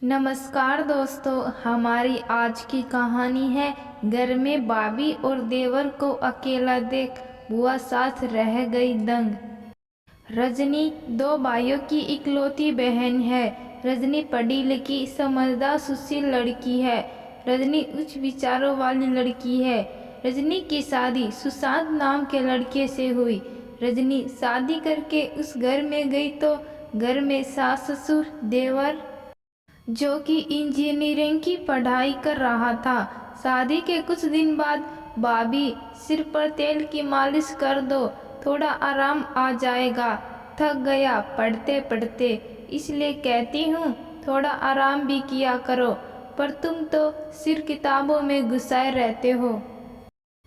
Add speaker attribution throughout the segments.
Speaker 1: नमस्कार दोस्तों, हमारी आज की कहानी है घर में भाभी और देवर को अकेला देख बुआ साथ रह गई दंग। रजनी दो भाइयों की इकलौती बहन है। रजनी पढ़ी लिखी समझदार सुशील लड़की है। रजनी उच्च विचारों वाली लड़की है। रजनी की शादी सुशांत नाम के लड़के से हुई। रजनी शादी करके उस घर में गई तो घर में सास ससुर देवर जो कि इंजीनियरिंग की पढ़ाई कर रहा था। शादी के कुछ दिन बाद भाभी सिर पर तेल की मालिश कर दो, थोड़ा आराम आ जाएगा, थक गया पढ़ते पढ़ते, इसलिए कहती हूँ थोड़ा आराम भी किया करो, पर तुम तो सिर किताबों में घुसाए रहते हो।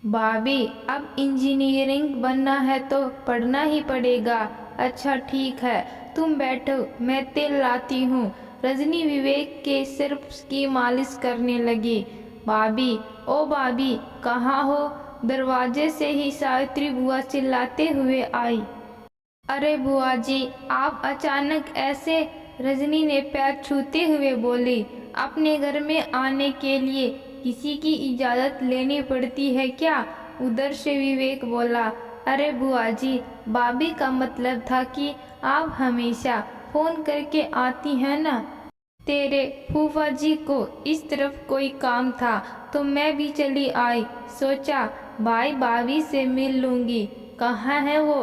Speaker 1: भाभी अब इंजीनियरिंग बनना है तो पढ़ना ही पड़ेगा। अच्छा ठीक है, तुम बैठो, मैं तेल लाती हूँ। रजनी विवेक के सिर की मालिश करने लगी। भाभी, ओ भाभी, कहाँ हो? दरवाजे से ही सावित्री बुआ चिल्लाते हुए आई। अरे बुआ जी, आप अचानक ऐसे? रजनी ने पैर छूते हुए बोली। अपने घर में आने के लिए किसी की इजाज़त लेनी पड़ती है क्या? उधर से विवेक बोला। अरे बुआ जी, भाभी का मतलब था कि आप हमेशा फ़ोन करके आती हैं ना। तेरे फूफा जी को इस तरफ कोई काम था तो मैं भी चली आई। सोचा भाई भाभी से मिल लूँगी। कहाँ है वो?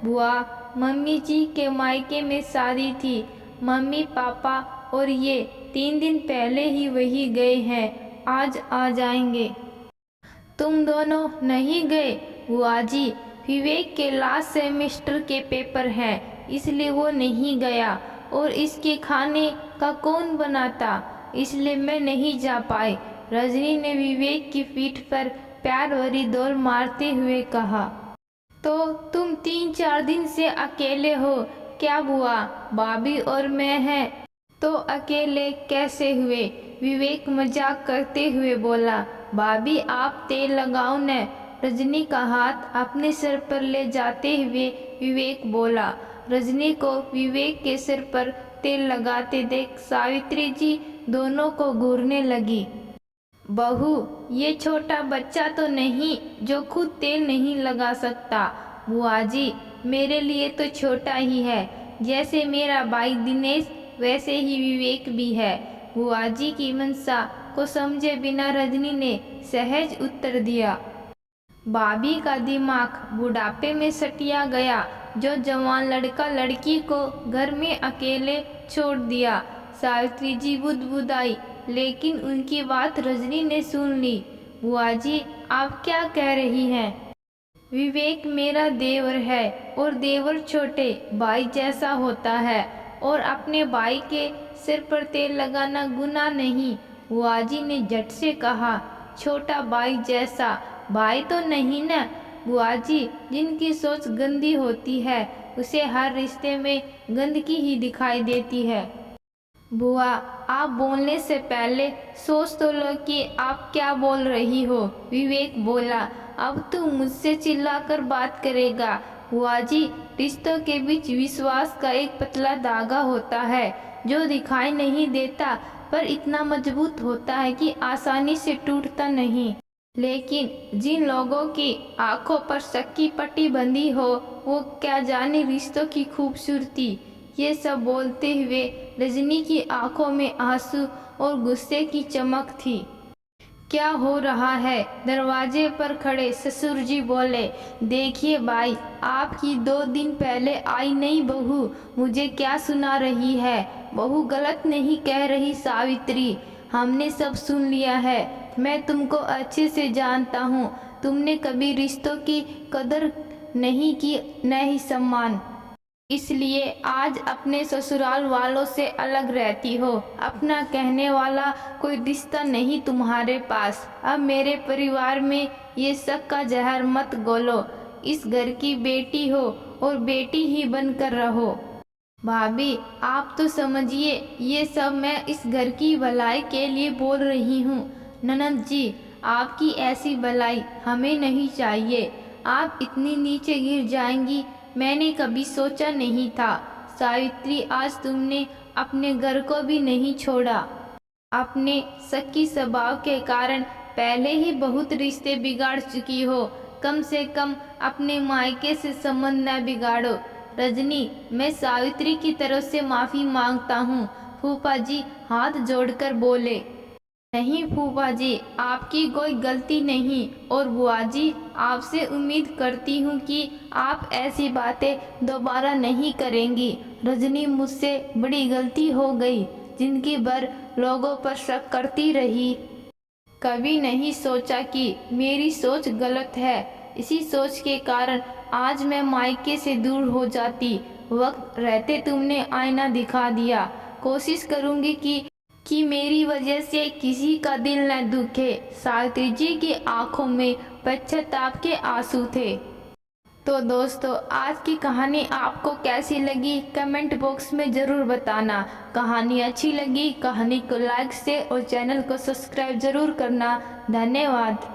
Speaker 1: बुआ, मम्मी जी के मायके में शादी थी। मम्मी पापा और ये 3 दिन पहले ही वही गए हैं, आज आ जाएंगे। तुम दोनों नहीं गए? बुआ जी, विवेक के लास्ट सेमेस्टर के पेपर हैं, इसलिए वो नहीं गया, और इसके खाने का कौन बनाता, इसलिए मैं नहीं जा पाई। रजनी ने विवेक की पीठ पर प्यार भरी दौड़ मारते हुए कहा। तो तुम 3-4 दिन से अकेले हो क्या बुआ? भाभी और मैं हैं तो अकेले कैसे हुए? विवेक मजाक करते हुए बोला। भाभी आप तेल लगाओ न। रजनी का हाथ अपने सिर पर ले जाते हुए विवेक बोला। रजनी को विवेक के सिर पर तेल लगाते देख सावित्री जी दोनों को घूरने लगी। बहू, ये छोटा बच्चा तो नहीं जो खुद तेल नहीं लगा सकता। बुआ जी, मेरे लिए तो छोटा ही है। जैसे मेरा भाई दिनेश वैसे ही विवेक भी है। बुआ जी की मंशा को समझे बिना रजनी ने सहज उत्तर दिया। भाभी का दिमाग बुढ़ापे में सटिया गया। जो जवान लड़का लड़की को घर में अकेले छोड़ दिया। सावित्री जी बुदबुदाई, लेकिन उनकी बात रजनी ने सुन ली। बुआ जी, आप क्या कह रही हैं? विवेक मेरा देवर है और देवर छोटे भाई जैसा होता है, और अपने भाई के सिर पर तेल लगाना गुनाह नहीं। बुआ जी ने झट से कहा। छोटा भाई जैसा भाई तो नहीं न बुआ जी। जिनकी सोच गंदी होती है उसे हर रिश्ते में गंदगी ही दिखाई देती है। बुआ, आप बोलने से पहले सोच तो लो कि आप क्या बोल रही हो। विवेक बोला। अब तू मुझसे चिल्लाकर बात करेगा? बुआ जी, रिश्तों के बीच विश्वास का एक पतला धागा होता है जो दिखाई नहीं देता, पर इतना मजबूत होता है कि आसानी से टूटता नहीं। लेकिन जिन लोगों की आंखों पर शक की पट्टी बंधी हो, वो क्या जाने रिश्तों की खूबसूरती। ये सब बोलते हुए रजनी की आंखों में आंसू और गुस्से की चमक थी। क्या हो रहा है? दरवाजे पर खड़े ससुर जी बोले। देखिए भाई, आपकी 2 दिन पहले आई नई बहू मुझे क्या सुना रही है। बहू गलत नहीं कह रही सावित्री, हमने सब सुन लिया है। मैं तुमको अच्छे से जानता हूँ। तुमने कभी रिश्तों की कदर नहीं की, न ही सम्मान, इसलिए आज अपने ससुराल वालों से अलग रहती हो। अपना कहने वाला कोई रिश्ता नहीं तुम्हारे पास। अब मेरे परिवार में ये शक का जहर मत घोलो। इस घर की बेटी हो और बेटी ही बनकर रहो। भाभी, आप तो समझिए, ये सब मैं इस घर की भलाई के लिए बोल रही हूँ। ननद जी, आपकी ऐसी भलाई हमें नहीं चाहिए। आप इतनी नीचे गिर जाएंगी मैंने कभी सोचा नहीं था। सावित्री, आज तुमने अपने घर को भी नहीं छोड़ा। अपने शक्की स्वभाव के कारण पहले ही बहुत रिश्ते बिगाड़ चुकी हो, कम से कम अपने मायके से संबंध न बिगाड़ो। रजनी, मैं सावित्री की तरफ से माफ़ी मांगता हूँ। फूफा जी हाथ जोड़कर बोले। नहीं फूफा जी, आपकी कोई गलती नहीं, और बुआ जी आपसे उम्मीद करती हूँ कि आप ऐसी बातें दोबारा नहीं करेंगी। रजनी, मुझसे बड़ी गलती हो गई, जिंदगी भर लोगों पर शक करती रही। कभी नहीं सोचा कि मेरी सोच गलत है। इसी सोच के कारण आज मैं मायके से दूर हो जाती। वक्त रहते तुमने आईना दिखा दिया। कोशिश करूंगी कि मेरी वजह से किसी का दिल न दुखे। सावित्री जी की आंखों में पश्चाताप के आंसू थे। तो दोस्तों, आज की कहानी आपको कैसी लगी कमेंट बॉक्स में ज़रूर बताना। कहानी अच्छी लगी, कहानी को लाइक से और चैनल को सब्सक्राइब ज़रूर करना। धन्यवाद।